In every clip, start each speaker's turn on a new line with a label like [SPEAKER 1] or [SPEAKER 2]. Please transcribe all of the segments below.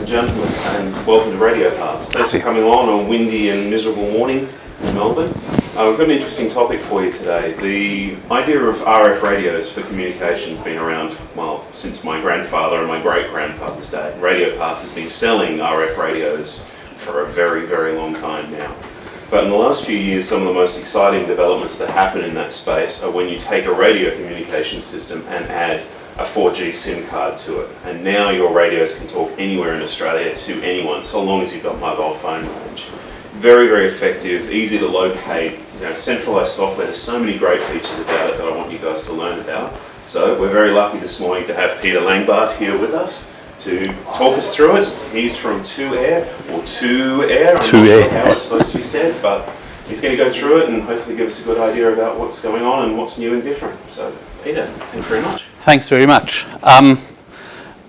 [SPEAKER 1] gentlemen, and welcome to Radio Parts. Thanks for coming on a windy and miserable morning in Melbourne. We've got an interesting topic for you today. The idea of RF radios for communication has been around, well, since my grandfather and my great-grandfather's day. Radio Parts has been selling RF radios for a very, very long time now. But in the last few years, some of the most exciting developments that happen in that space are when you take a radio communication system and add a 4G SIM card to it. And now your radios can talk anywhere in Australia to anyone, so long as you've got mobile phone range. Very, very effective, easy to locate, centralized software. There's so many great features about it that I want you guys to learn about. So we're very lucky this morning to have Peter Langbart here with us to talk us through it. He's from ToooAir, or ToooAir, I'm not sure how it's supposed to be said, but he's going to go through it and hopefully give us a good idea about what's going on and what's new and different. So, Peter, thanks very much.
[SPEAKER 2] Thanks very much. I'm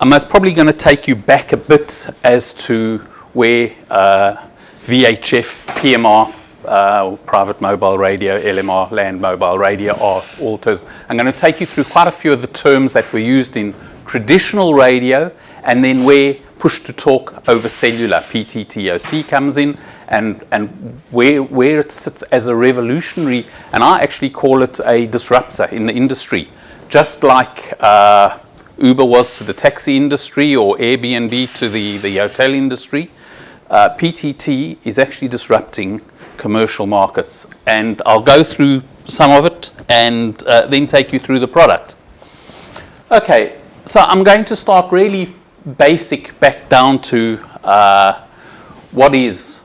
[SPEAKER 2] most probably going to take you back a bit as to where VHF, PMR, private mobile radio, LMR, land mobile radio are all terms. I'm going to take you through quite a few of the terms that were used in traditional radio, and then where push-to-talk over cellular, PTToC, comes in, and where it sits as a revolutionary, and I actually call it a disruptor in the industry. Just like Uber was to the taxi industry or Airbnb to the hotel industry, PTT is actually disrupting commercial markets. And I'll go through some of it and then take you through the product. Okay, so I'm going to start really basic back down to what is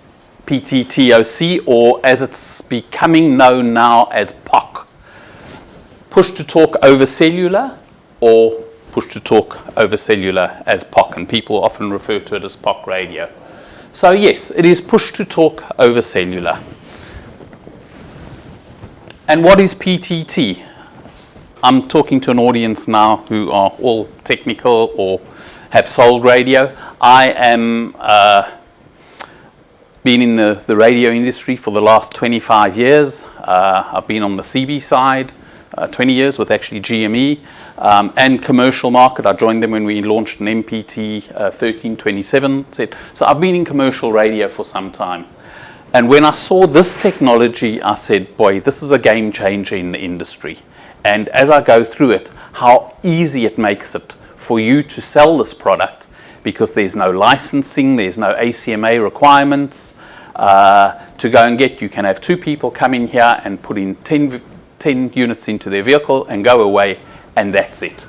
[SPEAKER 2] PTToC, or as it's becoming known now as POC. Push-to-talk over cellular, or push-to-talk over cellular as POC, and people often refer to it as POC radio. So yes, it is push-to-talk over cellular. And what is PTT? I'm talking to an audience now who are all technical or have sold radio. I am been in the radio industry for the last 25 years. I've been on the CB side, 20 years with actually GME, and commercial market. I joined them when we launched an MPT 1327 set. So I've been in commercial radio for some time. And when I saw this technology, I said, boy, this is a game changer in the industry. And as I go through it, how easy it makes it for you to sell this product, because there's no licensing, there's no ACMA requirements to go and get. You can have two people come in here and put in 10 units into their vehicle and go away, and that's it.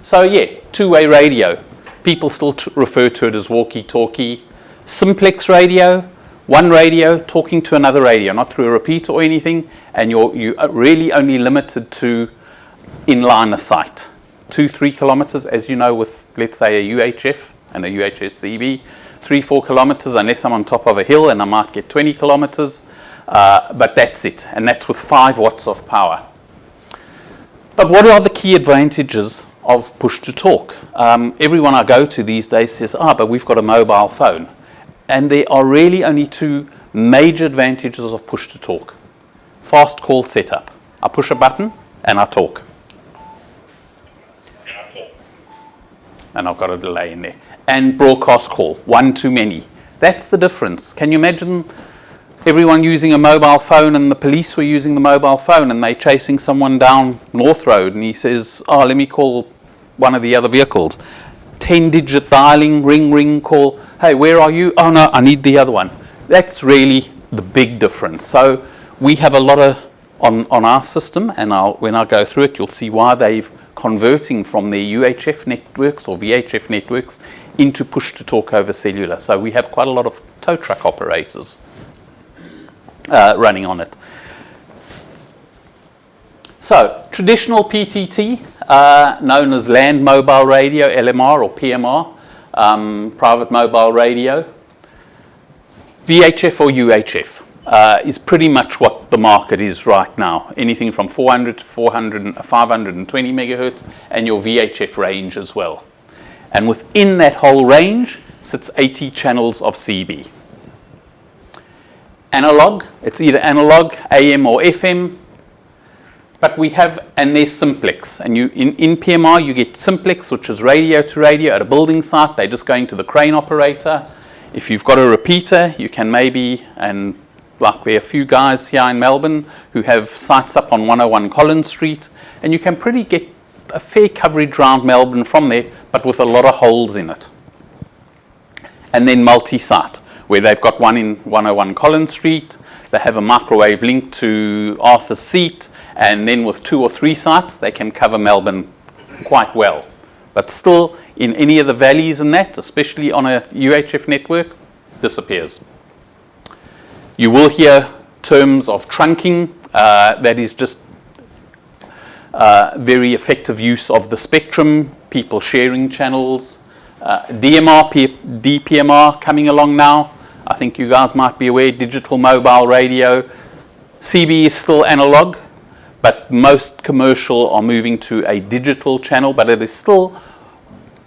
[SPEAKER 2] So yeah, two-way radio. People still refer to it as walkie-talkie. Simplex radio, one radio talking to another radio, not through a repeater or anything, and you are really only limited to in-line of sight. 2-3 kilometers, as you know, with, let's say, a UHF and a UHF-CB, 3-4 kilometers, unless I'm on top of a hill, and I might get 20 kilometers, but that's it, and that's with 5 watts of power. But what are the key advantages of push-to-talk? Everyone I go to these days says, but we've got a mobile phone. And there are really only 2 major advantages of push-to-talk. Fast call setup. I push a button and I talk. And I've got a delay in there. And broadcast call, one too many. That's the difference. Can you imagine everyone using a mobile phone, and the police were using the mobile phone, and they're chasing someone down North Road, and he says, let me call one of the other vehicles. 10-digit dialing, ring, call. Hey, where are you? Oh no, I need the other one. That's really the big difference. So we have a lot of on our system, and when I go through it, you'll see why they've converting from their UHF networks or VHF networks into push-to-talk over cellular. So we have quite a lot of tow truck operators running on it. So traditional PTT, known as land mobile radio, LMR or PMR, private mobile radio, VHF or UHF is pretty much what the market is right now. Anything from 400 to 520 megahertz, and your VHF range as well. And within that whole range sits 80 channels of CB. Analog, it's either analog, AM or FM, But we have, and there's simplex. And you in PMR, you get simplex, which is radio to radio at a building site. They're just going to the crane operator. If you've got a repeater, you can maybe, and like there are a few guys here in Melbourne who have sites up on 101 Collins Street, and you can pretty get a fair coverage around Melbourne from there, but with a lot of holes in it. And then multi-site, where they've got one in 101 Collins Street, they have a microwave link to Arthur's Seat, and then with 2 or 3 sites, they can cover Melbourne quite well. But still, in any of the valleys and that, especially on a UHF network, disappears. You will hear terms of trunking. That is just very effective use of the spectrum, people sharing channels. DMR, DPMR coming along now. I think you guys might be aware, digital mobile radio. CB is still analog, but most commercial are moving to a digital channel, but it is still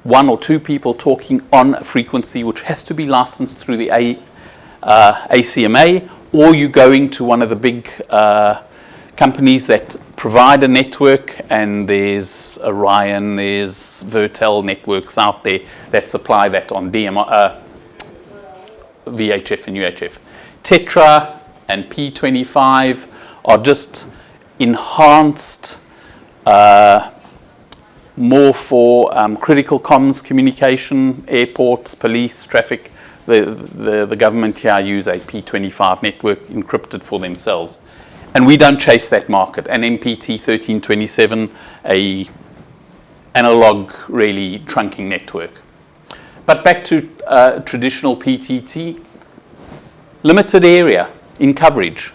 [SPEAKER 2] 1 or 2 people talking on a frequency which has to be licensed through the ACMA, or you going to one of the big companies that provide a network, and there's Orion, there's Vertel networks out there that supply that on DMR, VHF and UHF. Tetra and P25 are just enhanced more for critical comms communication, airports, police, traffic. The government here use a P25 network encrypted for themselves. And we don't chase that market. And MPT 1327, a analog really trunking network. But back to traditional PTT, limited area in coverage.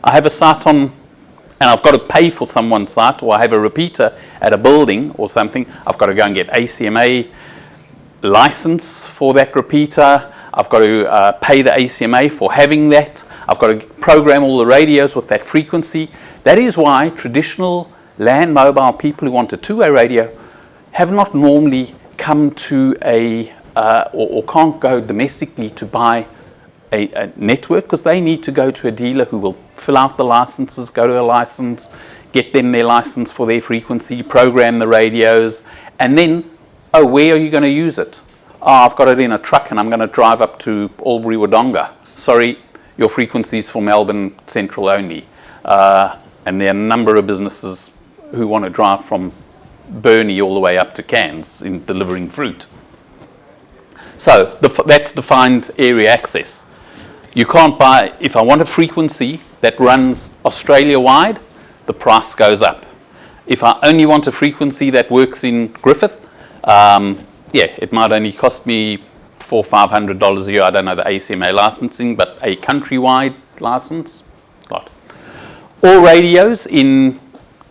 [SPEAKER 2] I have a site on, and I've got to pay for someone's site, or I have a repeater at a building or something. I've got to go and get ACMA license for that repeater. I've got to pay the ACMA for having that. I've got to program all the radios with that frequency. That is why traditional land mobile people who want a two-way radio have not normally come to or can't go domestically to buy a network, because they need to go to a dealer who will fill out the licenses, go to a license, get them their license for their frequency, program the radios, and then, oh, where are you going to use it? Oh, I've got it in a truck and I'm going to drive up to Albury Wodonga. Sorry, your frequency is for Melbourne Central only. And there are a number of businesses who want to drive from Burnie all the way up to Cairns in delivering fruit. So that's defined area access. You can't buy, if I want a frequency that runs Australia-wide, the price goes up. If I only want a frequency that works in Griffith, it might only cost me $400 or $500 a year. I don't know the ACMA licensing, but a countrywide license, got. All radios in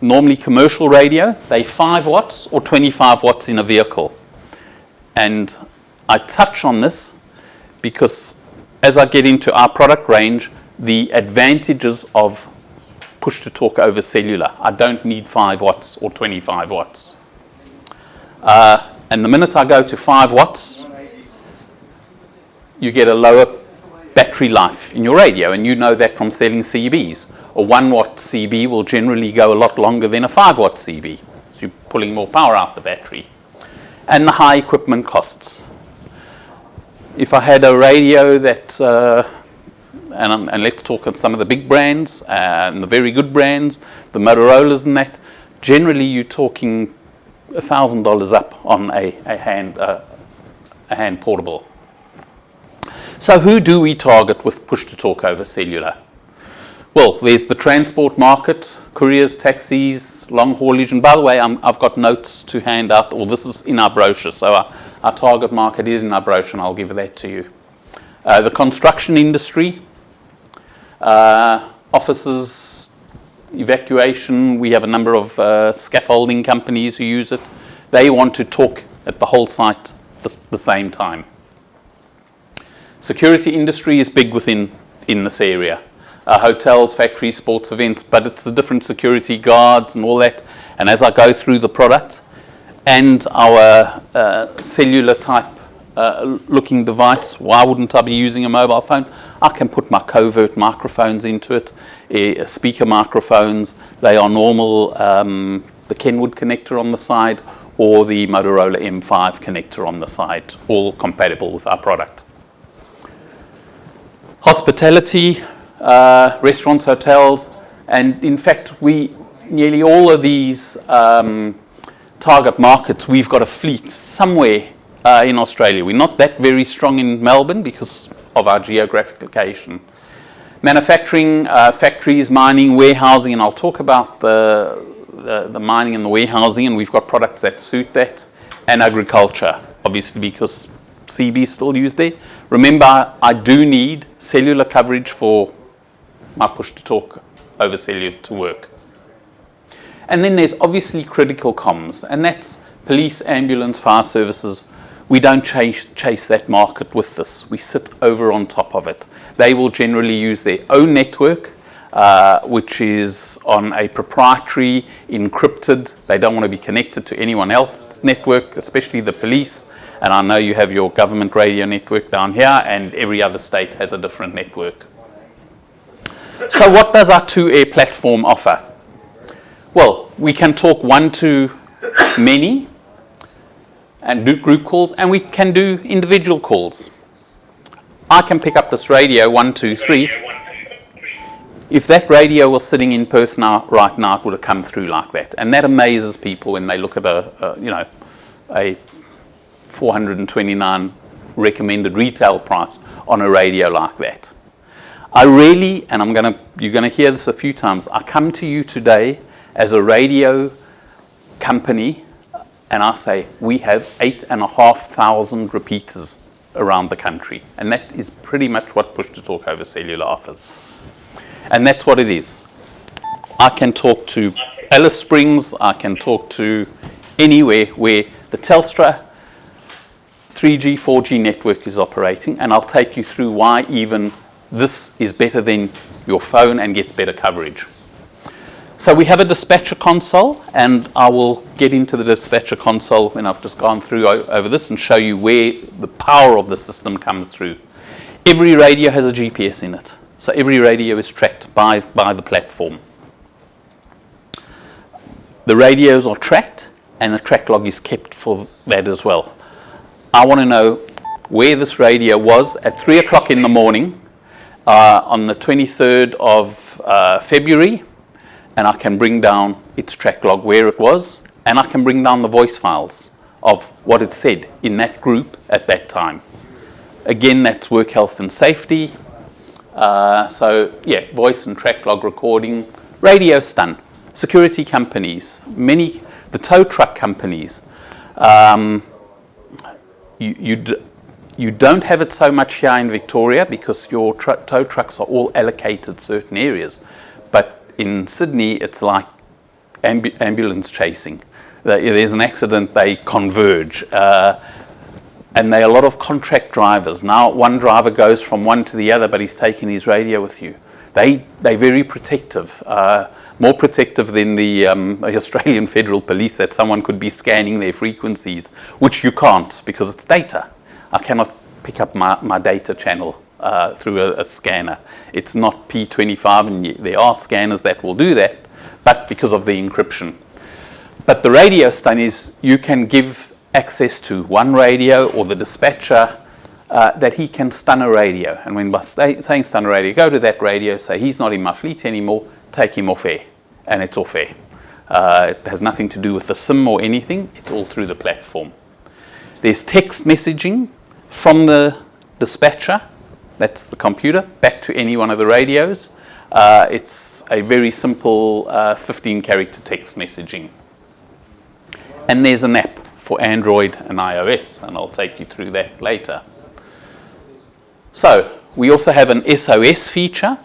[SPEAKER 2] normally commercial radio, they 5 watts or 25 watts in a vehicle. And I touch on this because as I get into our product range, the advantages of push-to-talk over cellular. I don't need 5 watts or 25 watts. And the minute I go to 5 watts, you get a lower battery life in your radio, and you know that from selling CBs. A 1 watt CB will generally go a lot longer than a 5 watt CB, so you're pulling more power out the battery. And the high equipment costs. If I had a radio that, and let's talk on some of the big brands, and the very good brands, the Motorola's and that, generally you're talking $1,000 up on a hand portable. So who do we target with push-to-talk over cellular? Well, there's the transport market, couriers, taxis, long haulage, and by the way, I've got notes to hand out, or this is in our brochure, so our target market is in our brochure, and I'll give that to you. The construction industry, offices, evacuation, we have a number of scaffolding companies who use it. They want to talk at the whole site the same time. Security industry is big in this area. Hotels, factories, sports events, but it's the different security guards and all that. And as I go through the product and our cellular type looking device, why wouldn't I be using a mobile phone? I can put my covert microphones into it, speaker microphones. They are normal, the Kenwood connector on the side or the Motorola M5 connector on the side, all compatible with our product. Hospitality, restaurants, hotels, and in fact, nearly all of these target markets, we've got a fleet somewhere in Australia. We're not that very strong in Melbourne because of our geographic location. Manufacturing, factories, mining, warehousing, and I'll talk about the mining and the warehousing, and we've got products that suit that, and agriculture, obviously because CB is still used there. Remember, I do need cellular coverage for my push-to-talk over cellular to work. And then there's obviously critical comms, and that's police, ambulance, fire services. We don't chase that market with this. We sit over on top of it. They will generally use their own network, which is on a proprietary, encrypted. They don't want to be connected to anyone else's network, especially the police. And I know you have your government radio network down here, and every other state has a different network. So what does our ToooAir platform offer? Well, we can talk one-to-many and do group calls, and we can do individual calls. I can pick up this radio, 1, 2, 3. If that radio was sitting in Perth right now, it would have come through like that. And that amazes people when they look at a 429 recommended retail price on a radio like that. I really, and you're going to hear this a few times, I come to you today as a radio company, and I say, we have 8,500 repeaters around the country. And that is pretty much what push-to-talk over cellular offers. And that's what it is. I can talk to Alice Springs, I can talk to anywhere where the Telstra 3G, 4G network is operating, and I'll take you through why even this is better than your phone and gets better coverage. So we have a dispatcher console, and I will get into the dispatcher console when I've just gone through over this and show you where the power of the system comes through. Every radio has a GPS in it, so every radio is tracked by the platform. The radios are tracked, and a track log is kept for that as well. I want to know where this radio was at 3 o'clock in the morning on the 23rd of February, and I can bring down its track log where it was, and I can bring down the voice files of what it said in that group at that time. Again, that's work health and safety. So yeah, voice and track log recording, radio stun, security companies, the tow truck companies. You don't have it so much here in Victoria because your tow trucks are all allocated certain areas. But in Sydney, it's like ambulance chasing. There's an accident, they converge. And there are a lot of contract drivers. Now, one driver goes from one to the other, but he's taking his radio with you. They're very protective, more protective than the Australian Federal Police, that someone could be scanning their frequencies, which you can't because it's data. I cannot pick up my data channel through a scanner. It's not P25, and there are scanners that will do that, but because of the encryption. But the radio stun is you can give access to one radio or the dispatcher that he can stun a radio. And when by saying stun a radio, go to that radio, say he's not in my fleet anymore, take him off air, and it's off air. It has nothing to do with the SIM or anything, it's all through the platform. There's text messaging from the dispatcher, that's the computer, back to any one of the radios. It's a very simple 15-character text messaging. And there's an app for Android and iOS, and I'll take you through that later. So we also have an SOS feature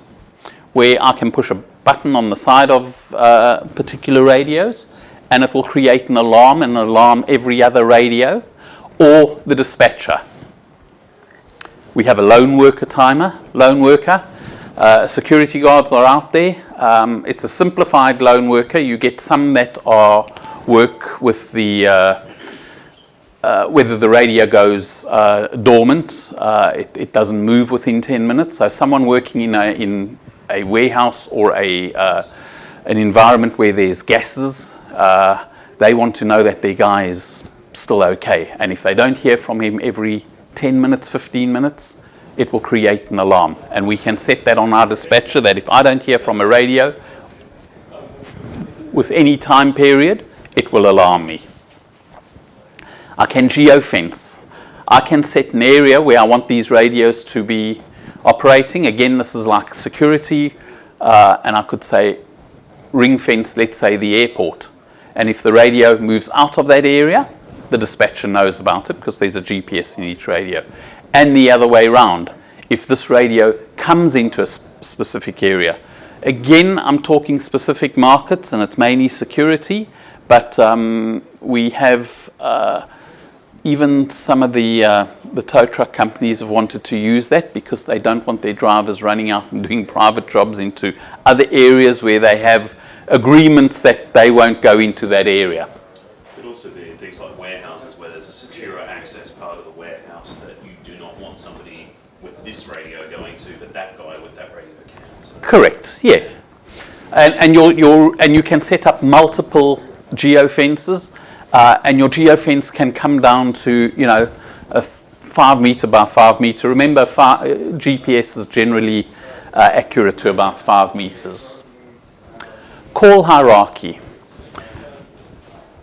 [SPEAKER 2] where I can push a button on the side of particular radios, and it will create an alarm every other radio, or the dispatcher. We have a lone worker timer, security guards are out there. It's a simplified lone worker. You get some that work with the whether the radio goes dormant, it doesn't move within 10 minutes. So someone working in a warehouse or an environment where there's gases, they want to know that their guy is still okay. And if they don't hear from him every 10 minutes, 15 minutes, it will create an alarm. And we can set that on our dispatcher that if I don't hear from a radio with any time period, it will alarm me. I can geofence. I can set an area where I want these radios to be operating. Again, this is like security, and I could say ring fence, let's say the airport. And if the radio moves out of that area, the dispatcher knows about it because there's a GPS in each radio. And the other way around, if this radio comes into a specific area. Again, I'm talking specific markets, and it's mainly security, but we have even some of the tow truck companies have wanted to use that because they don't want their drivers running out and doing private jobs into other areas where they have agreements that they won't go into that area.
[SPEAKER 1] It could also be in things like warehouses where there's a secure access part of the warehouse that you do not want somebody with this radio going to, but that guy with that radio can. So.
[SPEAKER 2] Correct, yeah. And you can set up multiple geofences. And your geofence can come down to, a 5 meter by 5 meter. Remember, GPS is generally accurate to about 5 meters. Call hierarchy.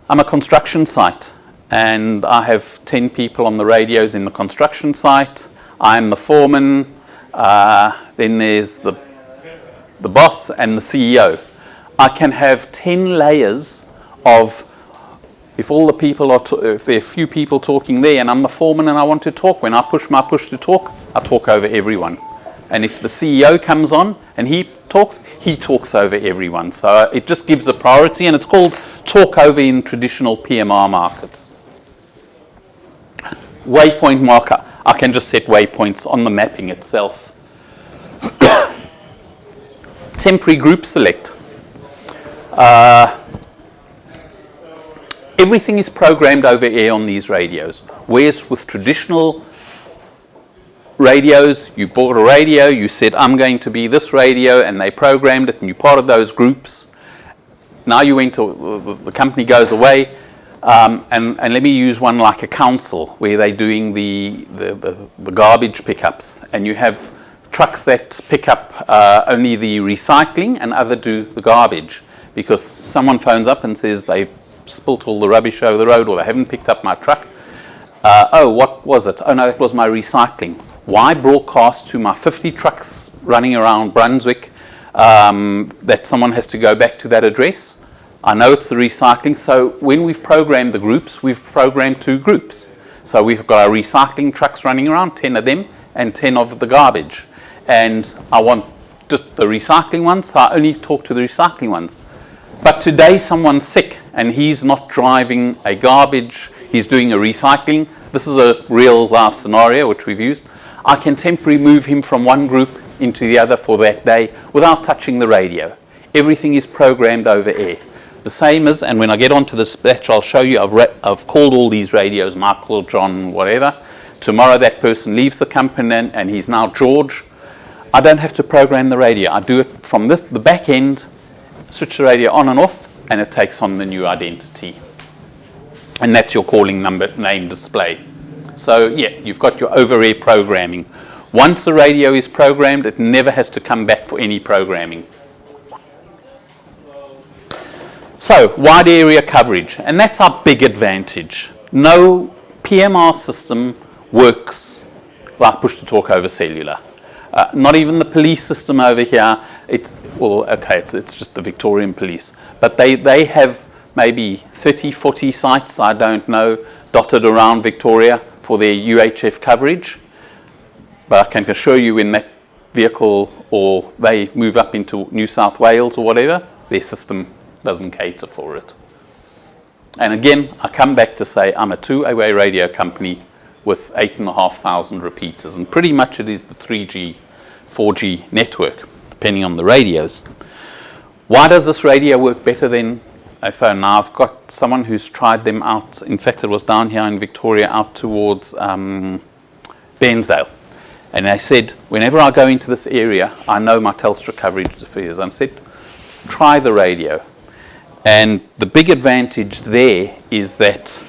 [SPEAKER 2] I'm a construction site, and I have 10 people on the radios in the construction site. I'm the foreman. Then there's the boss and the CEO. I can have 10 layers of. If all the people if there are few people talking there and I'm the foreman and I want to talk, when I push my push to talk, I talk over everyone. And if the CEO comes on and he talks over everyone. So it just gives a priority, and it's called talk over in traditional PMR markets. Waypoint marker. I can just set waypoints on the mapping itself. Temporary group select. Everything is programmed over air on these radios. Whereas with traditional radios, you bought a radio, you said, I'm going to be this radio, and they programmed it, and you're part of those groups. Now you went to, the company goes away, and let me use one like a council, where they're doing the garbage pickups, and you have trucks that pick up only the recycling and other do the garbage, because someone phones up and says they've spilt all the rubbish over the road, or they haven't picked up my truck. Oh, what was it? Oh no, it was my recycling. Why broadcast to my 50 trucks running around Brunswick that someone has to go back to that address? I know it's the recycling, so when we've programmed the groups, we've programmed 2 groups. So we've got our recycling trucks running around, 10 of them, and 10 of the garbage. And I want just the recycling ones, so I only talk to the recycling ones. But today someone's sick and he's not driving a garbage, he's doing a recycling. This is a real life scenario which we've used. I can temporarily move him from one group into the other for that day without touching the radio. Everything is programmed over air. The same as, and when I get onto the dispatch, I'll show you, I've called all these radios, Michael, John, whatever. Tomorrow that person leaves the company and he's now George. I don't have to program the radio. I do it from the back end, switch the radio on and off, and it takes on the new identity. And that's your calling number, name display. So yeah, you've got your over-air programming. Once the radio is programmed, it never has to come back for any programming. So, wide area coverage, and that's our big advantage. No PMR system works like push-to-talk over cellular. Not even the police system over here. It's just the Victorian police. But they have maybe 30, 40 sites, I don't know, dotted around Victoria for their UHF coverage. But I can assure you when that vehicle or they move up into New South Wales or whatever, their system doesn't cater for it. And again, I come back to say I'm a two-way radio company with 8,500 repeaters, and pretty much it is the 3G, 4G network, depending on the radios. Why does this radio work better than a phone. Now I've got someone who's tried them out. In fact, it was down here in Victoria out towards Bairnsdale. And they said, whenever I go into this area, I know my Telstra coverage differs. And I said, try the radio. And the big advantage there is that,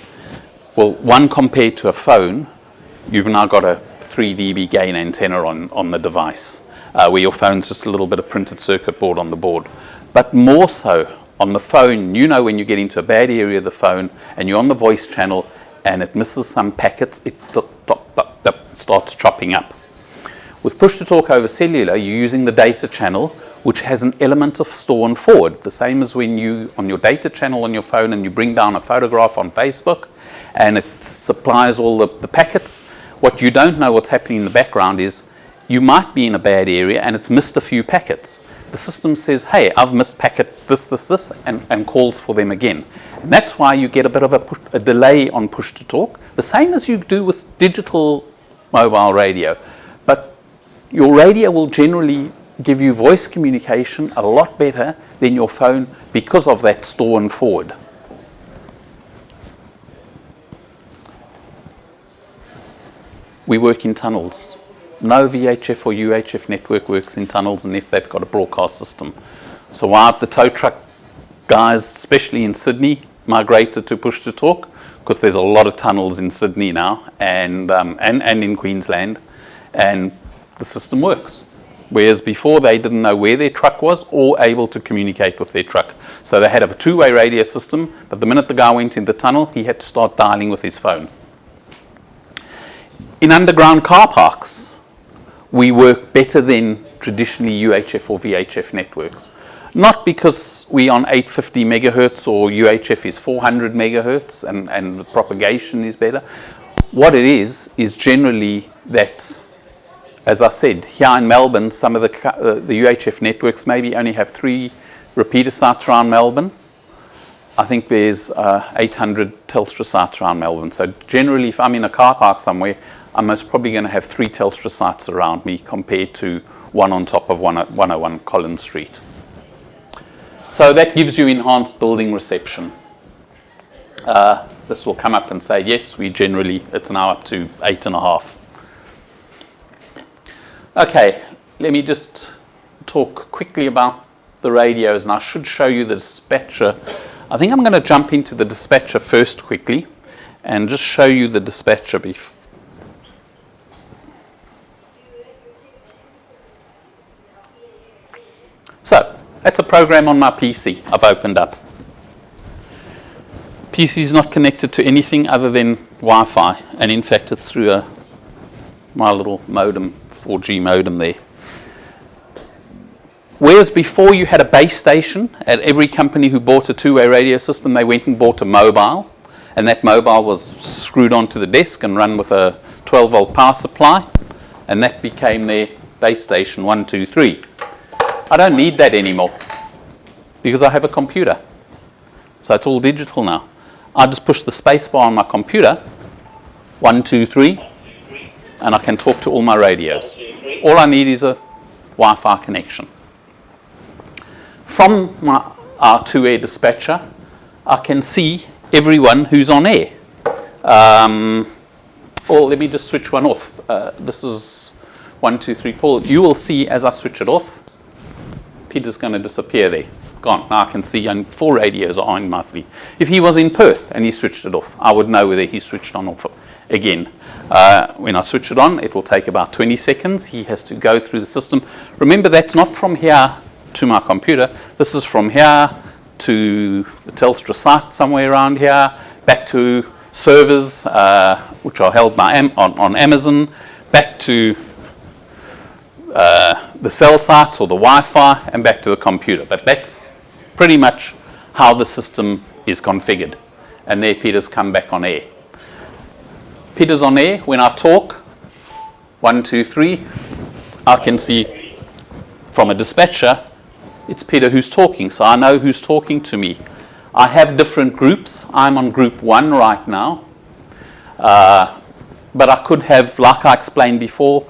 [SPEAKER 2] well, one, compared to a phone, you've now got a 3 dB gain antenna on the device, where your phone's just a little bit of printed circuit board on the board. But more so, on the phone, you know when you get into a bad area of the phone and you're on the voice channel and it misses some packets, it starts chopping up. With push-to-talk over cellular, you're using the data channel, which has an element of store and forward. The same as when you, on your data channel on your phone, and you bring down a photograph on Facebook, and it supplies all the packets. What you don't know what's happening in the background is you might be in a bad area and it's missed a few packets. The system says, hey, I've missed packet this, and calls for them again. And that's why you get a bit of a delay on push-to-talk, the same as you do with digital mobile radio. But your radio will generally give you voice communication a lot better than your phone because of that store and forward. We work in tunnels. No VHF or UHF network works in tunnels and if they've got a broadcast system. So why have the tow truck guys, especially in Sydney, migrated to push-to-talk? Because there's a lot of tunnels in Sydney now and in Queensland, and the system works. Whereas before they didn't know where their truck was or able to communicate with their truck. So they had a two-way radio system, but the minute the guy went in the tunnel, he had to start dialing with his phone. In underground car parks, we work better than traditionally UHF or VHF networks. Not because we're on 850 megahertz or UHF is 400 megahertz and the propagation is better. What it is generally that, as I said, here in Melbourne, some of the UHF networks maybe only have 3 repeater sites around Melbourne. I think there's 800 Telstra sites around Melbourne. So generally, if I'm in a car park somewhere, I'm most probably going to have 3 Telstra sites around me compared to one on top of 101 Collins Street. So that gives you enhanced building reception. This will come up and say, yes, it's now up to 8.5. Okay, let me just talk quickly about the radios, and I should show you the dispatcher. I think I'm going to jump into the dispatcher first quickly and just show you the dispatcher before. So, that's a program on my PC I've opened up. PC is not connected to anything other than Wi-Fi, and in fact it's through my little modem, 4G modem there. Whereas before you had a base station, at every company who bought a two-way radio system, they went and bought a mobile, and that mobile was screwed onto the desk and run with a 12-volt power supply, and that became their base station 1, 2, 3. I don't need that anymore because I have a computer. So it's all digital now. I just push the space bar on my computer, 1, 2, 3, and I can talk to all my radios. All I need is a Wi-Fi connection. From our ToooAir dispatcher, I can see everyone who's on air. Or let me just switch one off. This is 1, 2, 3, Paul. You will see as I switch it off, Peter's going to disappear there. Gone. Now I can see 4 radios are on my fleet. If he was in Perth and he switched it off, I would know whether he switched on or off again. When I switch it on, it will take about 20 seconds. He has to go through the system. Remember, that's not from here to my computer. This is from here to the Telstra site somewhere around here, back to servers, which are held by on Amazon, back to the cell sites or the Wi-Fi, and back to the computer. But that's pretty much how the system is configured. And there Peter's come back on air. Peter's on air. When I talk, 1, 2, 3, I can see from a dispatcher, it's Peter who's talking, so I know who's talking to me. I have different groups. I'm on group 1 right now. But I could have, like I explained before,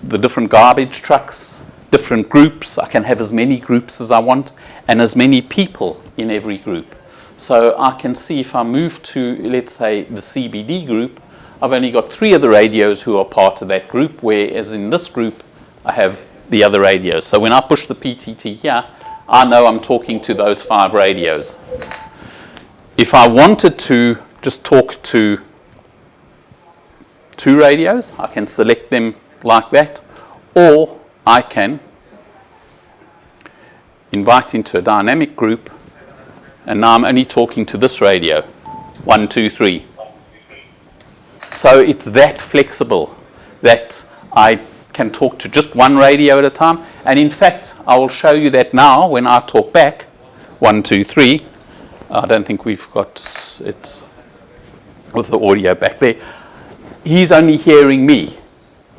[SPEAKER 2] the different garbage trucks, different groups. I can have as many groups as I want and as many people in every group. So I can see if I move to, let's say, the CBD group, I've only got 3 of the radios who are part of that group, whereas in this group, I have the other radios. So when I push the PTT here, I know I'm talking to those 5 radios. If I wanted to just talk to 2 radios, I can select them like that, or I can invite into a dynamic group, and now I'm only talking to this radio, 1, 2, 3. So it's that flexible that I can talk to just 1 radio at a time. And in fact, I will show you that now when I talk back, 1, 2, 3. I don't think we've got it with the audio back there. He's only hearing me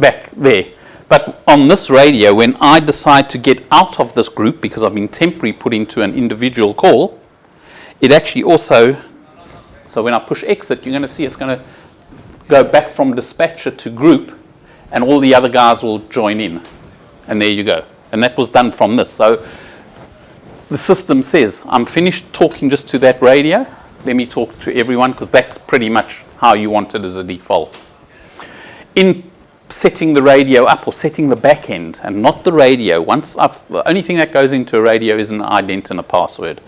[SPEAKER 2] back there. But on this radio, when I decide to get out of this group, because I've been temporarily put into an individual call, it actually also, so when I push exit, you're going to see it's going to go back from dispatcher to group, and all the other guys will join in. And there you go. And that was done from this. So the system says, I'm finished talking just to that radio. Let me talk to everyone, because that's pretty much how you want it as a default. In setting the radio up or setting the back end, and not the radio, the only thing that goes into a radio is an ident and a password.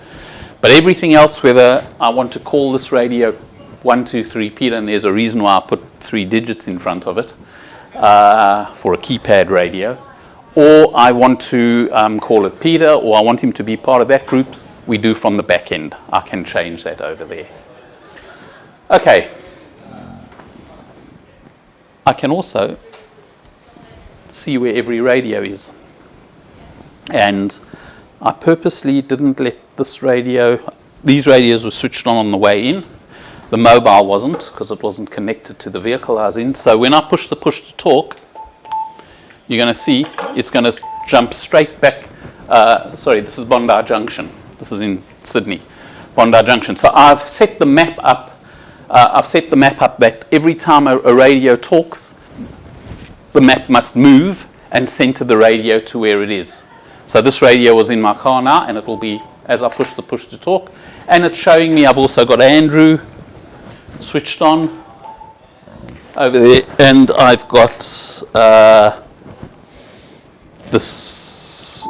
[SPEAKER 2] But everything else, whether I want to call this radio 1, 2, 3 Peter, and there's a reason why I put 3 digits in front of it for a keypad radio, or I want to call it Peter, or I want him to be part of that group, we do from the back end. I can change that over there. Okay. I can also see where every radio is. And I purposely didn't let these radios were switched on the way in. The mobile wasn't, because it wasn't connected to the vehicle I was in. So when I push the push to talk, you're going to see it's going to jump straight back. Sorry, this is Bondi Junction. This is in Sydney, Bondi Junction. So I've set the map up. That every time a radio talks, the map must move and center the radio to where it is. So this radio was in my car now, and it will be as I push the push to talk. And it's showing me I've also got Andrew switched on over there, and I've got this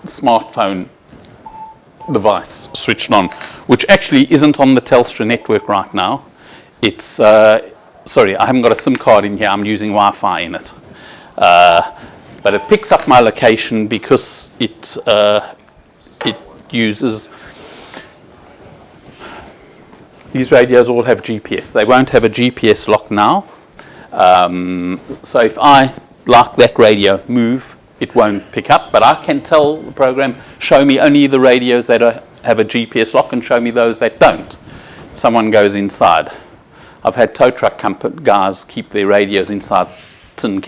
[SPEAKER 2] smartphone device switched on, which actually isn't on the Telstra network right now. It's sorry, I haven't got a SIM card in here. I'm using Wi-Fi in it, but it picks up my location because it uses. These radios all have GPS. They won't have a GPS lock now. So if I like that radio move, it won't pick up. But I can tell the program, show me only the radios that have a GPS lock and show me those that don't. Someone goes inside. I've had tow truck guys keep their radios inside tin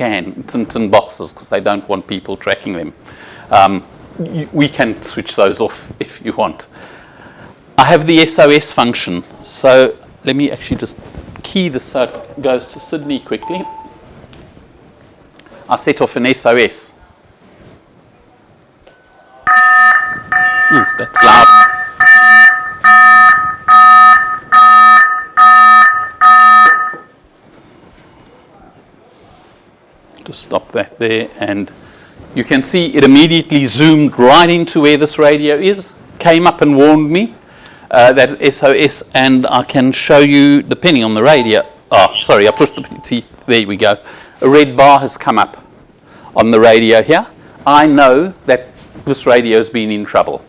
[SPEAKER 2] boxes because they don't want people tracking them. We can switch those off if you want. I have the SOS function, so let me actually just key this so it goes to Sydney quickly. I set off an SOS. Ooh, that's loud. Just stop that there, and you can see it immediately zoomed right into where this radio is, came up and warned me. That SOS, and I can show you, depending on the radio. Oh, sorry, I pushed the PT. There we go. A red bar has come up on the radio here. I know that this radio has been in trouble.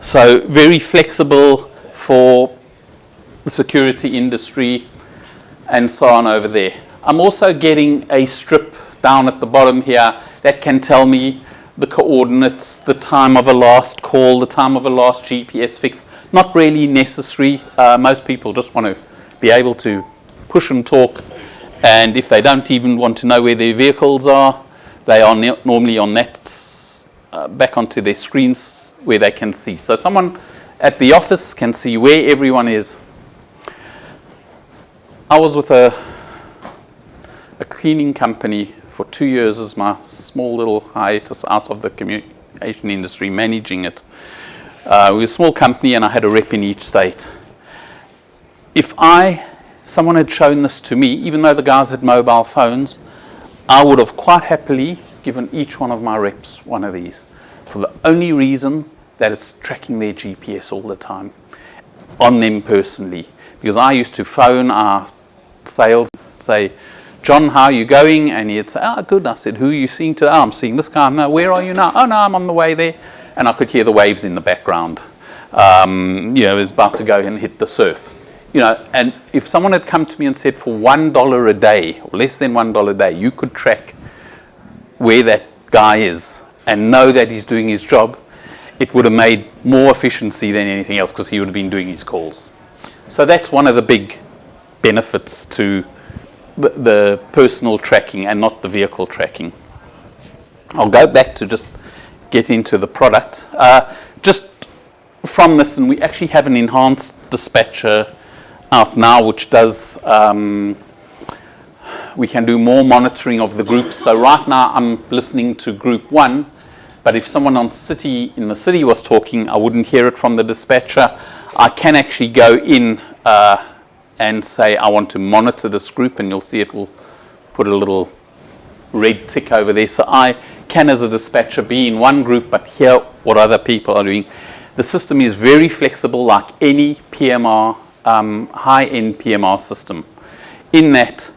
[SPEAKER 2] So very flexible for the security industry and so on over there. I'm also getting a strip down at the bottom here that can tell me the coordinates, the time of a last call, the time of a last GPS fix. Not really necessary. Most people just want to be able to push and talk, and if they don't even want to know where their vehicles are, they are normally on that back onto their screens where they can see. So someone at the office can see where everyone is. I was with a cleaning company for 2 years as my small little hiatus out of the communication industry, managing it. We were a small company and I had a rep in each state. If someone had shown this to me, even though the guys had mobile phones, I would have quite happily given each one of my reps one of these, for the only reason that it's tracking their GPS all the time on them personally. Because I used to phone our sales, say, John, how are you going? And he'd say, oh, good. I said, who are you seeing today? Oh, I'm seeing this guy. No, where are you now? Oh, no, I'm on the way there. And I could hear the waves in the background. It's about to go and hit the surf. And if someone had come to me and said for $1 a day, or less than $1 a day, you could track where that guy is and know that he's doing his job, it would have made more efficiency than anything else because he would have been doing his calls. So that's one of the big benefits to the personal tracking and not the vehicle tracking. I'll go back to just get into the product. Just from this, and we actually have an enhanced dispatcher out now which does we can do more monitoring of the groups. So right now I'm listening to group 1, but if someone in the city was talking, I wouldn't hear it from the dispatcher. I can actually go in and say I want to monitor this group, and you'll see it will put a little red tick over there. So I can, as a dispatcher, be in one group but hear what other people are doing. The system is very flexible, like any PMR, high-end PMR system, in that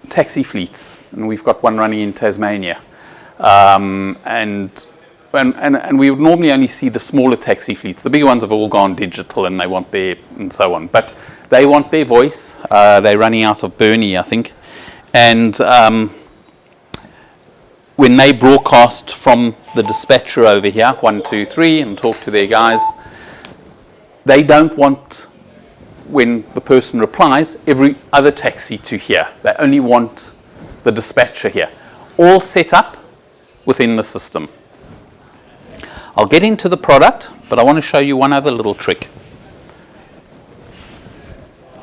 [SPEAKER 2] taxi fleets, and we've got one running in Tasmania, and we would normally only see the smaller taxi fleets. The bigger ones have all gone digital and they want their, and so on, but they want their voice. They're running out of Burnie, I think, and when they broadcast from the dispatcher over here, 1, 2, 3, and talk to their guys, they don't want, when the person replies, every other taxi to hear. They only want the dispatcher here. All set up within the system. I'll get into the product, but I want to show you one other little trick.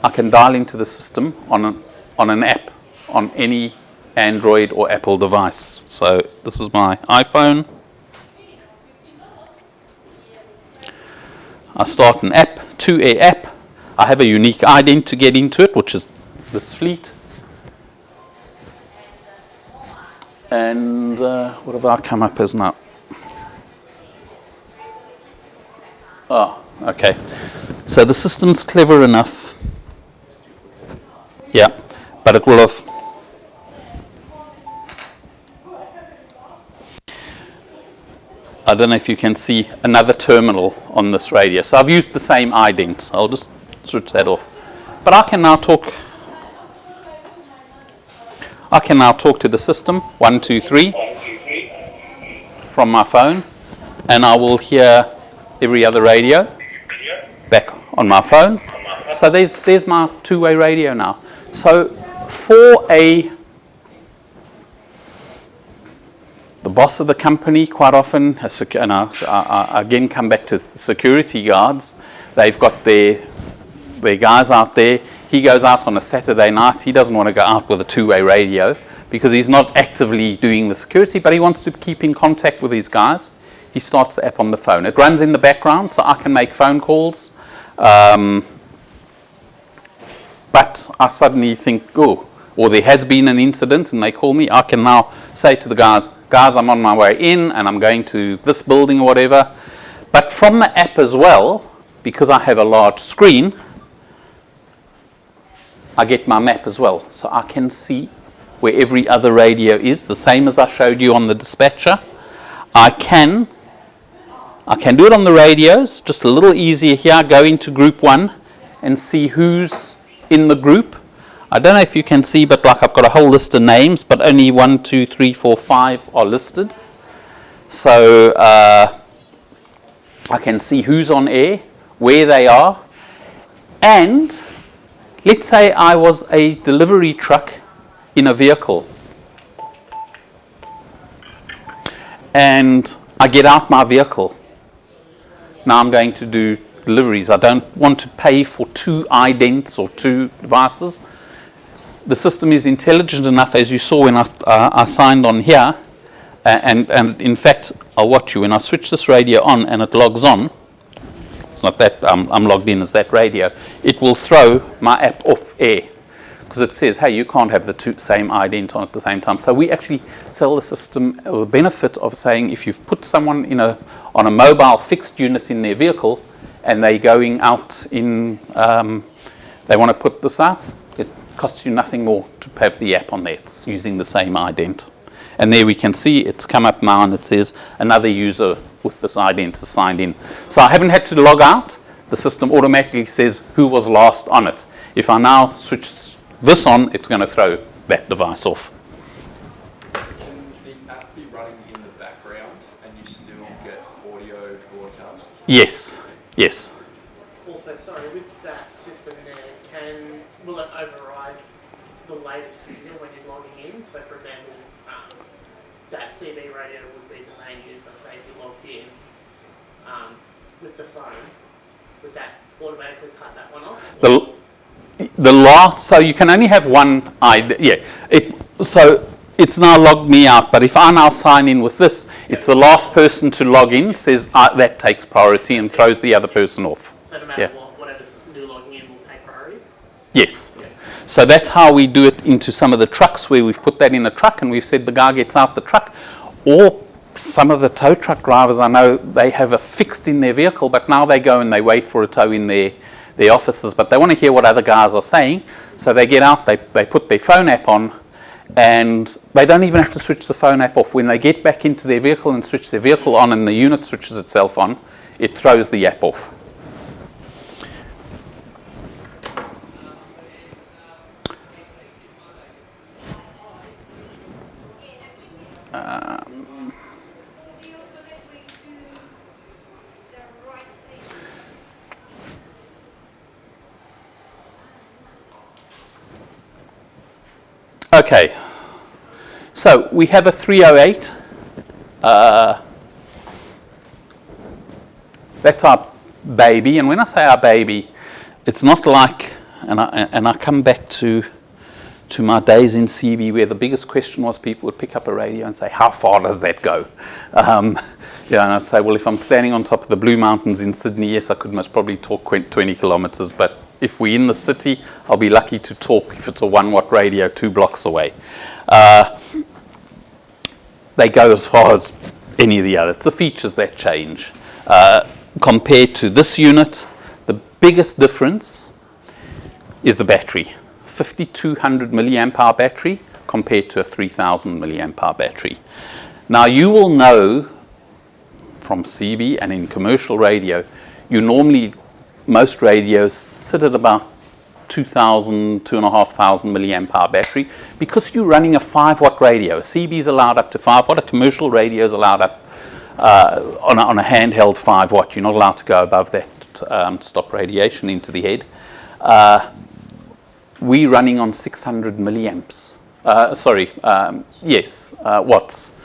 [SPEAKER 2] I can dial into the system on an app on any Android or Apple device. So this is my iPhone. I start an app, ToooAir app. I have a unique ident to get into it, which is this fleet. And what have I come up as now? Oh, okay. So the system's clever enough. Yeah, but it will have. I don't know if you can see another terminal on this radio. So I've used the same ident. I'll just switch that off. But I can now talk to the system, 1, 2, 3, from my phone, and I will hear every other radio back on my phone. So there's my two-way radio now. So for the boss of the company, quite often, and I again come back to security guards, they've got their guys out there. He goes out on a Saturday night. He doesn't want to go out with a two-way radio because he's not actively doing the security, but he wants to keep in contact with his guys. He starts the app on the phone. It runs in the background, so I can make phone calls. But I suddenly think, oh, or there has been an incident and they call me, I can now say to the guys, I'm on my way in and I'm going to this building or whatever. But from the app as well, because I have a large screen, I get my map as well. So I can see where every other radio is, the same as I showed you on the dispatcher. I can do it on the radios, just a little easier here. Go into group 1 and see who's in the group. I don't know if you can see, but like I've got a whole list of names, but only 1, 2, 3, 4, 5 are listed. So I can see who's on air, where they are, and let's say I was a delivery truck in a vehicle, and I get out my vehicle. Now I'm going to do deliveries. I don't want to pay for 2 idents or 2 devices. The system is intelligent enough, as you saw when I signed on here. And in fact, I'll watch you. When I switch this radio on and it logs on, it's not that I'm logged in as that radio, it will throw my app off air because it says, hey, you can't have the same ident on at the same time. So we actually sell the system the benefit of saying if you've put someone on a mobile fixed unit in their vehicle and they're going out in, they want to put this up, it costs you nothing more to have the app on there. It's using the same ident. And there we can see it's come up now and it says another user with this ident is signed in. So I haven't had to log out. The system automatically says who was last on it. If I now switch this on, it's going to throw that device off.
[SPEAKER 3] Can the app be running in the background and you still get audio broadcast?
[SPEAKER 2] Yes, yes.
[SPEAKER 4] Also, sorry, with that system there, will it override the latest user when you're logging in? So, for example, that CB radio would be the main user, say if you logged in with the phone, would that automatically cut that one off?
[SPEAKER 2] The last, so you can only have one ID, yeah. So it's now logged me out, but if I now sign in with this, it's the last person to log in, says that takes priority and throws the other person off.
[SPEAKER 4] So no matter what, whatever's new logging in will take priority?
[SPEAKER 2] Yes. Yeah. So that's how we do it into some of the trucks where we've put that in a truck and we've said the guy gets out the truck. Or some of the tow truck drivers, I know they have a fixed in their vehicle, but now they go and they wait for a tow in their offices, but they want to hear what other guys are saying. So they get out, they put their phone app on, and they don't even have to switch the phone app off. When they get back into their vehicle and switch their vehicle on and the unit switches itself on, it throws the app off. Okay, so we have a 308. That's our baby, and when I say our baby, it's not like, and I come back to my days in CB where the biggest question was people would pick up a radio and say, how far does that go? And I'd say, well, if I'm standing on top of the Blue Mountains in Sydney, yes, I could most probably talk 20 kilometers, but if we're in the city, I'll be lucky to talk if it's a 1-watt radio 2 blocks away. They go as far as any of the other. It's the features that change. Compared to this unit, the biggest difference is the battery. 5,200 milliamp hour battery compared to a 3,000 milliamp hour battery. Now you will know from CB and in commercial radio, most radios sit at about 2,000, 2,500 milliamp hour battery because you're running a 5-watt radio. A CB is allowed up to 5 watt. A commercial radio is allowed up on a handheld 5 watt. You're not allowed to go above that to stop radiation into the head. We're running on 600 milliamps. Watts.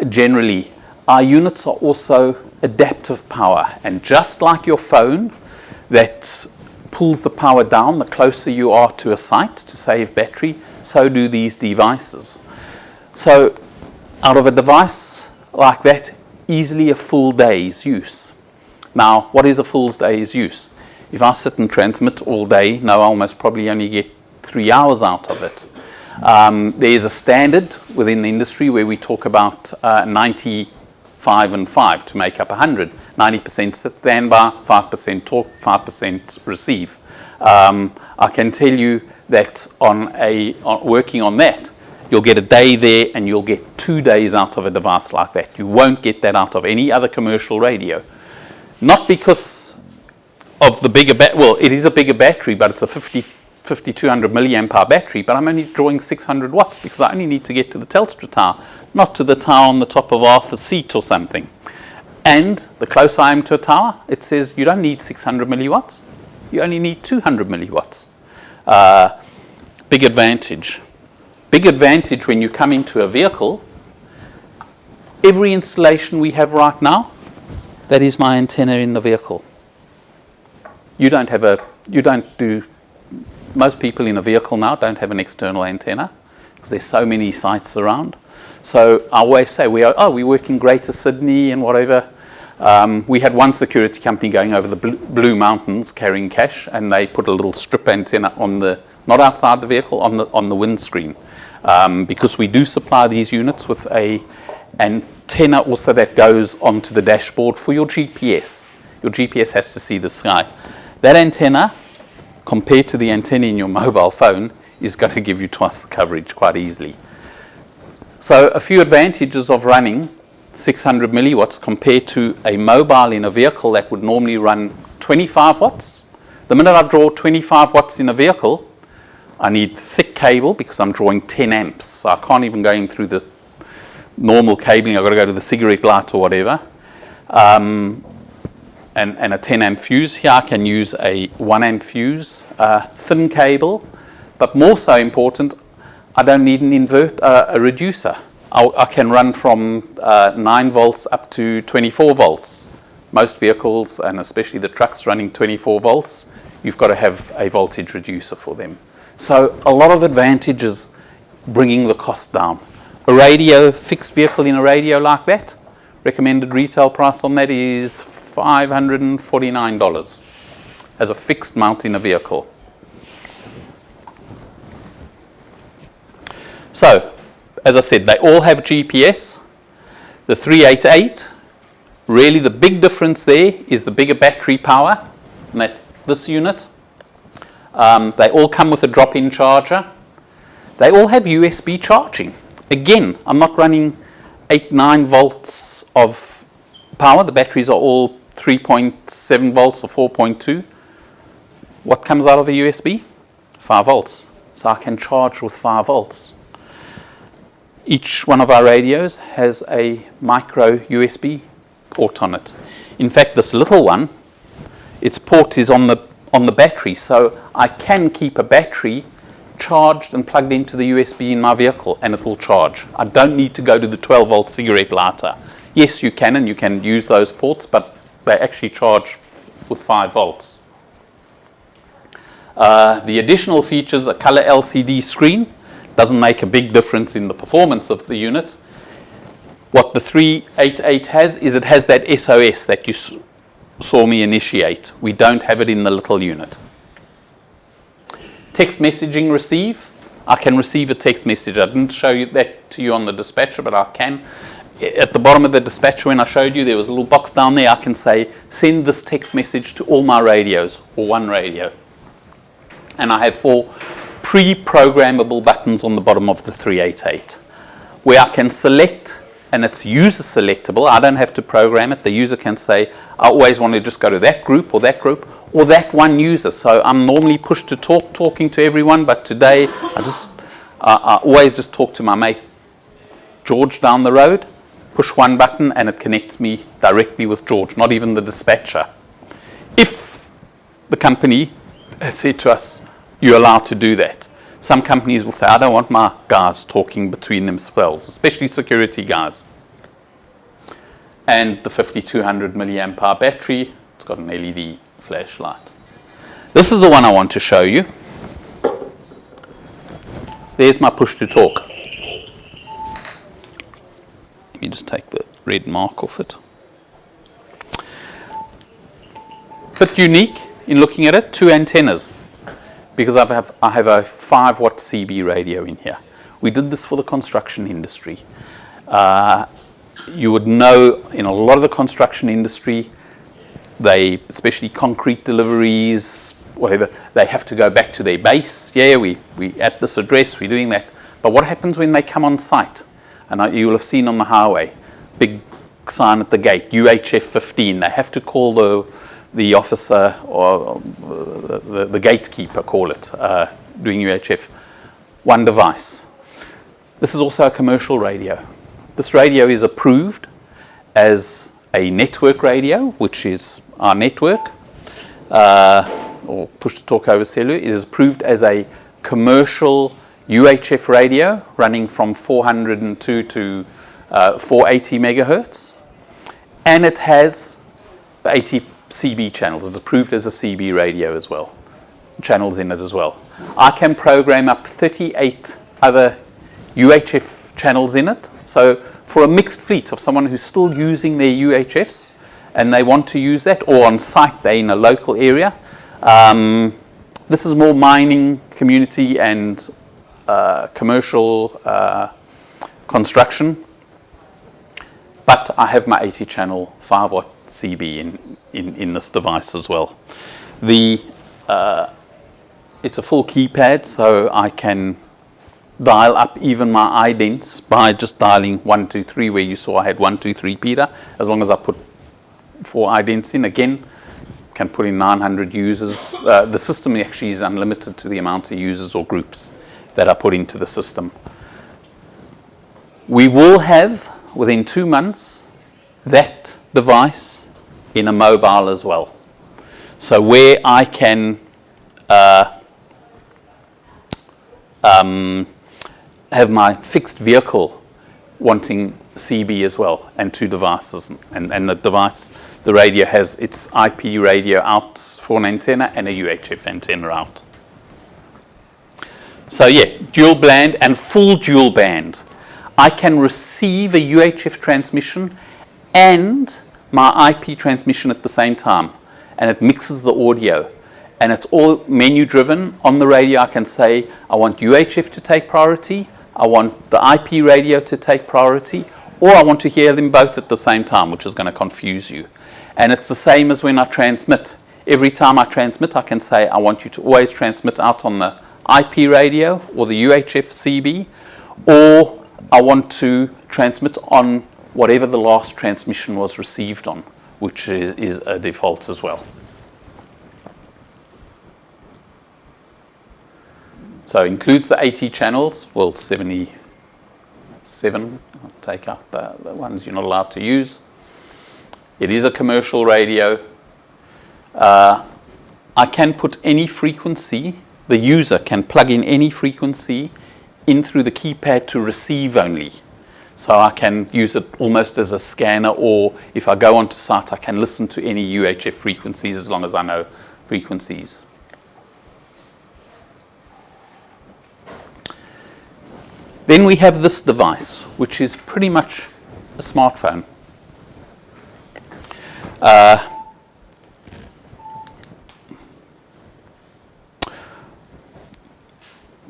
[SPEAKER 2] Generally, our units are also adaptive power, and just like your phone that pulls the power down the closer you are to a site to save battery, so do these devices. So out of a device like that, easily a full day's use. Now, what is a full day's use? If I sit and transmit all day, I'll most probably only get 3 hours out of it. There's a standard within the industry where we talk about 95 and 5 to make up 100. 90% standby, 5% talk, 5% receive. I can tell you that working on that, you'll get a day there and you'll get 2 days out of a device like that. You won't get that out of any other commercial radio. Not because of the bigger it is a bigger battery, but it's a 5,200 milliamp hour battery, but I'm only drawing 600 watts because I only need to get to the Telstra tower, not to the tower on the top of Arthur's Seat or something. And the closer I am to a tower, it says you don't need 600 milliwatts, you only need 200 milliwatts. Big advantage. Big advantage when you come into a vehicle. Every installation we have right now, that is my antenna in the vehicle. Most people in a vehicle now don't have an external antenna because there's so many sites around. So I always say, we work in Greater Sydney and whatever. We had one security company going over the Blue Mountains carrying cash, and they put a little strip antenna on not outside the vehicle, on the windscreen. Because we do supply these units with an antenna also that goes onto the dashboard for your GPS. Your GPS has to see the sky. That antenna, compared to the antenna in your mobile phone, is going to give you twice the coverage quite easily. So a few advantages of running 600 milliwatts compared to a mobile in a vehicle that would normally run 25 watts. The minute I draw 25 watts in a vehicle, I need thick cable because I'm drawing 10 amps. So I can't even go in through the normal cabling. I've got to go to the cigarette light or whatever. And a 10 amp fuse. Here I can use a 1 amp fuse, thin cable, but more so important, I don't need a reducer. I can run from 9 volts up to 24 volts. Most vehicles, and especially the trucks running 24 volts, you've got to have a voltage reducer for them. So a lot of advantages bringing the cost down. A radio, fixed vehicle in a radio like that, recommended retail price on that is $549 as a fixed mount in a vehicle. So, as I said, they all have GPS. The 388, really the big difference there is the bigger battery power, and that's this unit. They all come with a drop-in charger. They all have USB charging. Again, I'm not running 8-9 volts of power. The batteries are all 3.7 volts or 4.2. What comes out of the USB? 5 volts. So I can charge with 5 volts. Each one of our radios has a micro USB port on it. In fact, this little one, its port is on the battery, so I can keep a battery charged and plugged into the USB in my vehicle, and it will charge. I don't need to go to the 12-volt cigarette lighter. Yes, you can, and you can use those ports, but they actually charge with 5 volts. The additional features, a color LCD screen. Doesn't make a big difference in the performance of the unit. What the 388 has is it has that SOS that you saw me initiate. We don't have it in the little unit. Text messaging receive. I can receive a text message. I didn't show you that to you on the dispatcher, but I can. At the bottom of the dispatcher when I showed you, there was a little box down there. I can say, send this text message to all my radios, or one radio. And I have 4 pre-programmable buttons on the bottom of the 388 where I can select, and it's user selectable. I don't have to program it. The user can say, I always want to just go to that group or that one user. So I'm normally pushed to talking to everyone, but today I always just talk to my mate George down the road, push one button and it connects me directly with George, not even the dispatcher. If the company has said to us, you're allowed to do that. Some companies will say, I don't want my guys talking between themselves, especially security guys. And the 5200 milliamp hour battery, it's got an LED flashlight. This is the one I want to show you. There's my push to talk. Let me just take the red mark off it. Bit unique in looking at it, 2 antennas. Because I have a 5 watt CB radio in here. We did this for the construction industry. You would know in a lot of the construction industry, especially concrete deliveries, whatever, they have to go back to their base. Yeah, we at this address, we're doing that. But what happens when they come on site? And you will have seen on the highway, big sign at the gate, UHF 15. They have to call the officer or the gatekeeper, call it, doing UHF, one device. This is also a commercial radio. This radio is approved as a network radio, which is our network, or push to talk over cellular. It is approved as a commercial UHF radio running from 402 to 480 megahertz, and it has 80 CB channels. It's approved as a CB radio as well. Channels in it as well. I can program up 38 other UHF channels in it So for a mixed fleet of someone who's still using their UHFs and they want to use that, or on site, they're in a local area, this is more mining, community and commercial construction. But I have my 80 channel 5 watt CB in this device as well. It's a full keypad, so I can dial up even my idents by just dialing 1, 2, 3, where you saw I had 1, 2, 3 Peter. As long as I put 4 idents in, again, can put in 900 users. The system actually is unlimited to the amount of users or groups that I put into the system. We will have, within 2 months, that device in a mobile as well. So where I can have my fixed vehicle wanting CB as well, and 2 devices, and the device, the radio has its IP radio out for an antenna and a UHF antenna out. So yeah, dual band and full dual band. I can receive a UHF transmission and my IP transmission at the same time, and it mixes the audio. And it's all menu driven. On the radio, I can say, I want UHF to take priority, I want the IP radio to take priority, or I want to hear them both at the same time, which is going to confuse you. And it's the same as when I transmit. Every time I transmit, I can say, I want you to always transmit out on the IP radio or the UHF CB, or I want to transmit on whatever the last transmission was received on, which is a default as well. So includes the 80 channels, well 77, I'll take out the ones you're not allowed to use. It is a commercial radio. I can put any frequency, the user can plug in any frequency in through the keypad to receive only. So I can use it almost as a scanner, or if I go onto site, I can listen to any UHF frequencies as long as I know frequencies. Then we have this device, which is pretty much a smartphone.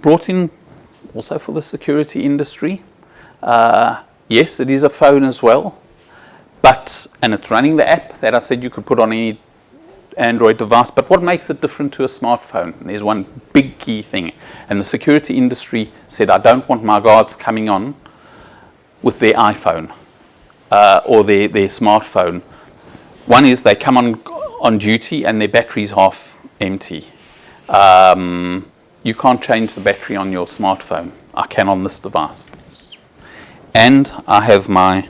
[SPEAKER 2] Brought in also for the security industry. Yes, it is a phone as well, and it's running the app that I said you could put on any Android device. But what makes it different to a smartphone? There's one big key thing, and the security industry said, I don't want my guards coming on with their iPhone or their smartphone. One is they come on duty and their battery's half empty. You can't change the battery on your smartphone. I can on this device. And I have my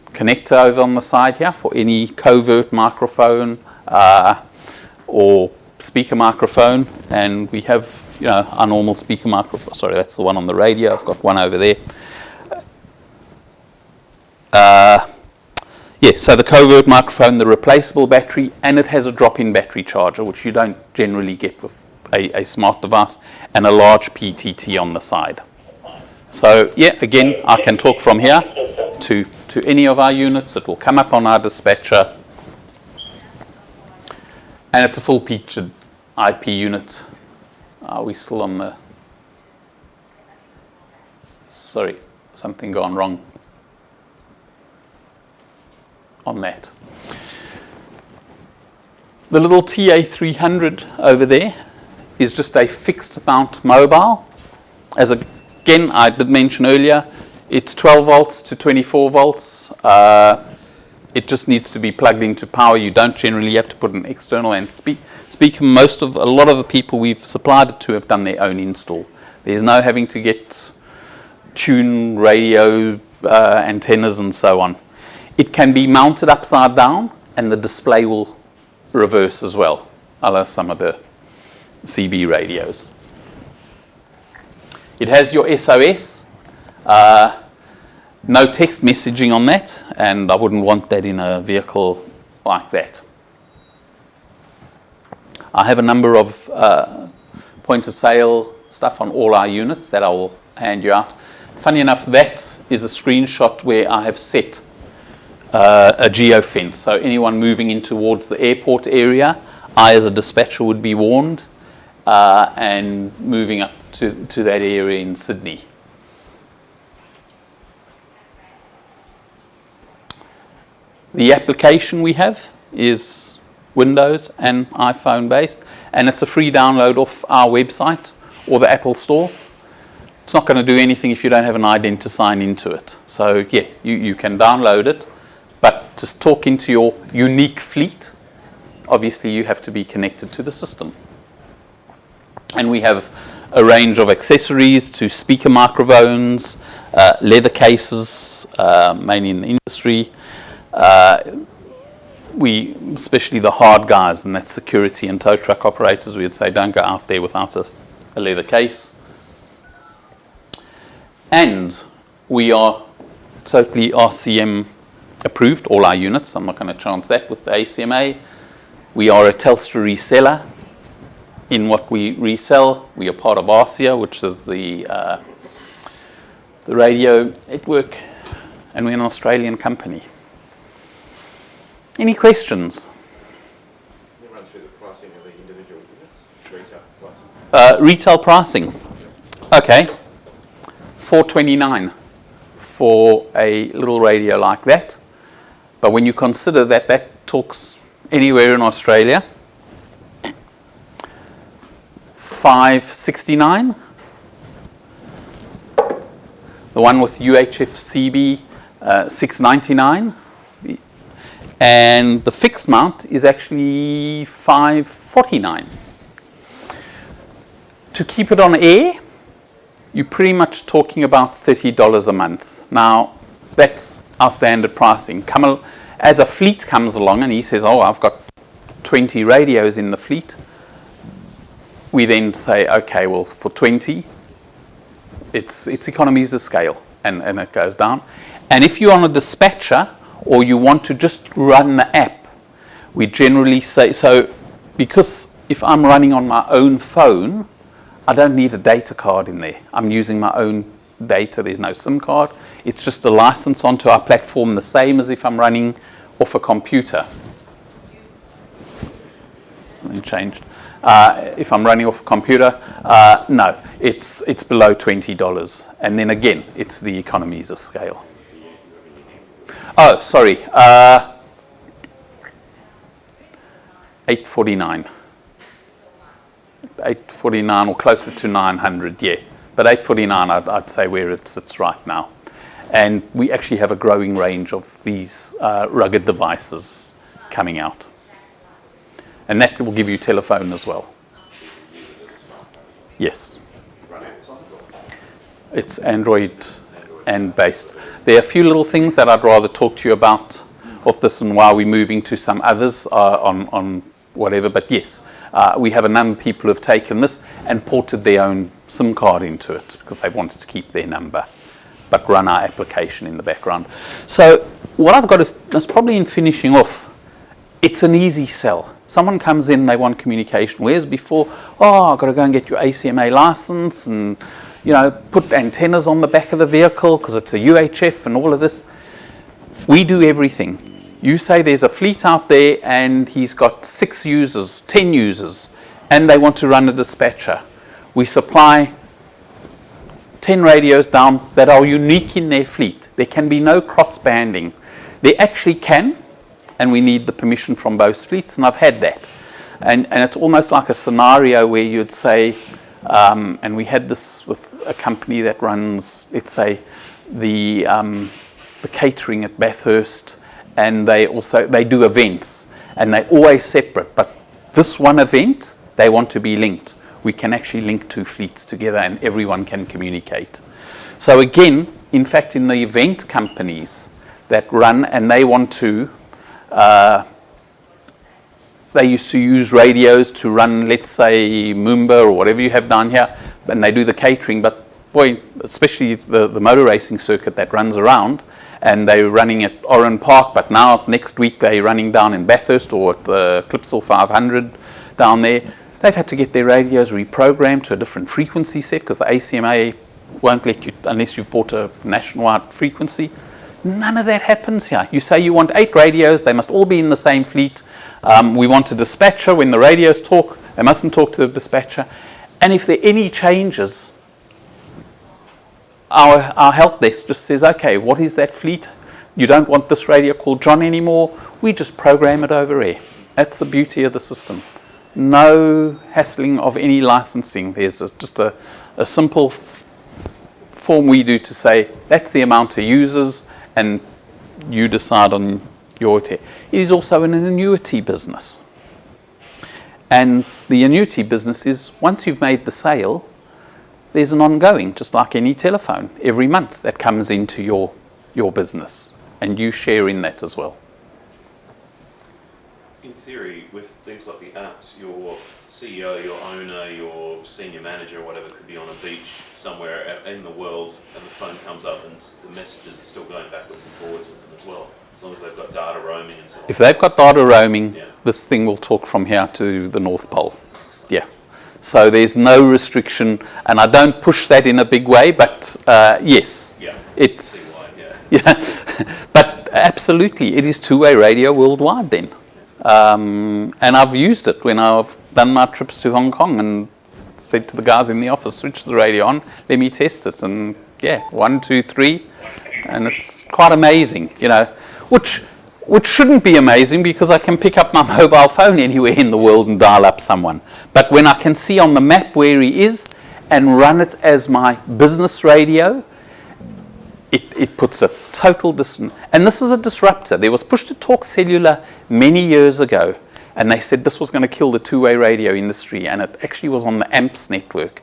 [SPEAKER 2] connector over on the side here for any covert microphone or speaker microphone, and we have our normal speaker microphone. Sorry, that's the one on the radio. I've got one over there. So the covert microphone, the replaceable battery, and it has a drop-in battery charger, which you don't generally get with a smart device, and a large PTT on the side. So yeah, again, I can talk from here to any of our units. It will come up on our dispatcher, and it's a full featured IP unit. Are we still on the... Sorry, something gone wrong on that. The little TA300 over there is just a fixed mount mobile. Again, I did mention earlier, it's 12 volts to 24 volts. It just needs to be plugged into power. You don't generally have to put an external and speaker. A lot of the people we've supplied it to have done their own install. There's no having to get tune radio antennas and so on. It can be mounted upside down, and the display will reverse as well, unlike some of the CB radios. It has your SOS, no text messaging on that, and I wouldn't want that in a vehicle like that. I have a number of point of sale stuff on all our units that I will hand you out. Funny enough, that is a screenshot where I have set a geofence. So anyone moving in towards the airport area, I as a dispatcher would be warned, and moving up to that area in Sydney. The application we have is Windows and iPhone based, and it's a free download off our website or the Apple Store. It's not going to do anything if you don't have an ident to sign into it. So yeah, you can download it, but to talk into your unique fleet, obviously you have to be connected to the system. And we have a range of accessories to speaker microphones, leather cases, mainly in the industry. We, especially the hard guys, and that's security and tow truck operators, we would say don't go out there without a leather case. And we are totally RCM approved, all our units. I'm not going to chance that with the ACMA. We are a Telstra reseller. In what we resell, we are part of ARCIA, which is the radio network, and we're an Australian company. Any questions?
[SPEAKER 5] Can you run through the pricing of the individual units, retail pricing?
[SPEAKER 2] Retail pricing. Okay. $429 for a little radio like that. But when you consider that that talks anywhere in Australia, $569. The one with UHF CB, $699. And the fixed mount is actually $549. To keep it on air, you're pretty much talking about $30 a month. Now, that's our standard pricing. As a fleet comes along and he says, oh, I've got 20 radios in the fleet, we then say, okay, well, for 20, it's economies of scale, and it goes down. And if you're on a dispatcher, or you want to just run the app, we generally say, so because if I'm running on my own phone, I don't need a data card in there. I'm using my own data. There's no SIM card. It's just a license onto our platform, the same as if I'm running off a computer. Something changed. If I'm running off a computer, no, it's below $20. And then again, it's the economies of scale. Oh, sorry, $849. $849 or closer to $900, yeah. But $849, I'd say where it sits right now. And we actually have a growing range of these rugged devices coming out. And that will give you telephone as well. Yes. It's Android and based. There are a few little things that I'd rather talk to you about of this and why we're moving to some others on whatever. But yes, we have a number of people who have taken this and ported their own SIM card into it because they wanted to keep their number, but run our application in the background. So what I've got is probably in finishing off, it's an easy sell. Someone comes in, they want communication. Whereas before, oh, I've got to go and get your ACMA license and, you know, put antennas on the back of the vehicle because it's a UHF and all of this. We do everything. You say there's a fleet out there and he's got 6 users, 10 users, and they want to run a dispatcher. We supply 10 radios down that are unique in their fleet. There can be no cross-banding. They actually can, and we need the permission from both fleets, and I've had that. And it's almost like a scenario where you'd say, and we had this with a company that runs, let's say, the catering at Bathurst, and they do events, and they're always separate. But this one event, they want to be linked. We can actually link 2 fleets together, and everyone can communicate. So again, in fact, in the event companies that run, and they want to, they used to use radios to run, let's say, Moomba or whatever you have down here, and they do the catering. But boy, especially the motor racing circuit that runs around, and they're running at Oran Park, but now next week they're running down in Bathurst or at the Clipsal 500 down there. They've had to get their radios reprogrammed to a different frequency set because the ACMA won't let you unless you've bought a nationwide frequency. None of that happens here. You say you want 8 radios, they must all be in the same fleet. We want a dispatcher. When the radios talk, they mustn't talk to the dispatcher. And if there are any changes, our help desk just says, okay, what is that fleet? You don't want this radio called John anymore. We just program it over air. That's the beauty of the system. No hassling of any licensing. There's just a simple form we do to say, that's the amount of users, and you decide on your it. It is also an annuity business. And the annuity business is, once you've made the sale, there's an ongoing, just like any telephone, every month that comes into your business, and you share in that as well.
[SPEAKER 1] In theory, with things like the apps, your CEO, your owner, your senior manager, or whatever, could be on a beach somewhere in the world, and the phone comes up and the messages are still going backwards and forwards with them as well, as long as they've got data roaming and so on.
[SPEAKER 2] If they've got data roaming, this thing will talk from here to the North Pole. Yeah. So there's no restriction, and I don't push that in a big way, but yes, it's but absolutely, it is two-way radio worldwide then. And I've used it when I've done my trips to Hong Kong and said to the guys in the office, switch the radio on, let me test it. And 1, 2, 3, and it's quite amazing, which shouldn't be amazing because I can pick up my mobile phone anywhere in the world and dial up someone. But when I can see on the map where he is and run it as my business radio, it puts a total distance. And this is a disruptor. There was PTToC Cellular many years ago, and they said this was going to kill the two-way radio industry, and it actually was on the AMPS network.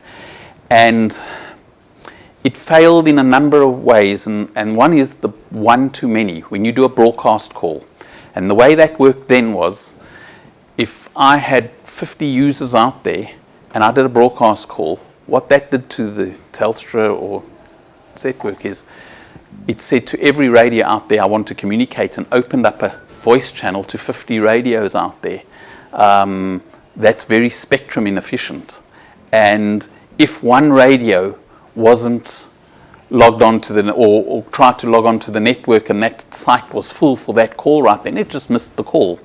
[SPEAKER 2] And it failed in a number of ways, and one is the one-to-many, when you do a broadcast call. And the way that worked then was, if I had 50 users out there, and I did a broadcast call, what that did to the Telstra or network is, it said to every radio out there, I want to communicate, and opened up a voice channel to 50 radios out there. That's very spectrum inefficient. And if one radio wasn't logged on to the, or tried to log on to the network, and that site was full for that call right then, it just missed the call.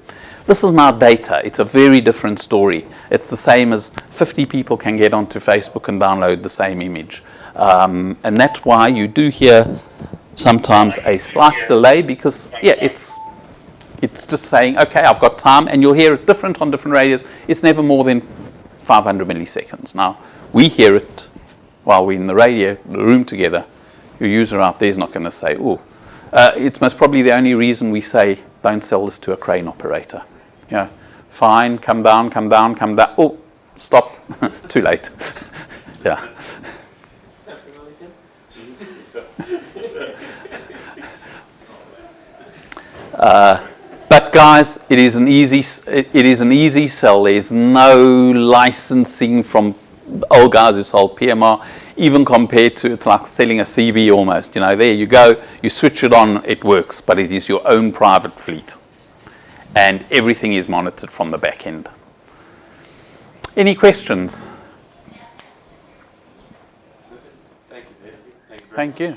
[SPEAKER 2] This is now data. It's a very different story. It's the same as 50 people can get onto Facebook and download the same image. And that's why you do hear sometimes a slight delay, because it's just saying, okay, I've got time, and you'll hear it different on different radios. It's never more than 500 milliseconds. Now, we hear it while we're in the room together. Your user out there is not going to say, oh. It's most probably the only reason we say, don't sell this to a crane operator. Fine, come down. Oh, stop, too late. Yeah. But guys, it is an easy sell. There's no licensing from the old guys who sold PMR, even compared to, it's like selling a CB almost. There you go, you switch it on, it works, but it is your own private fleet. And everything is monitored from the back end. Any questions?
[SPEAKER 1] Thank you, Peter.
[SPEAKER 2] Thank you.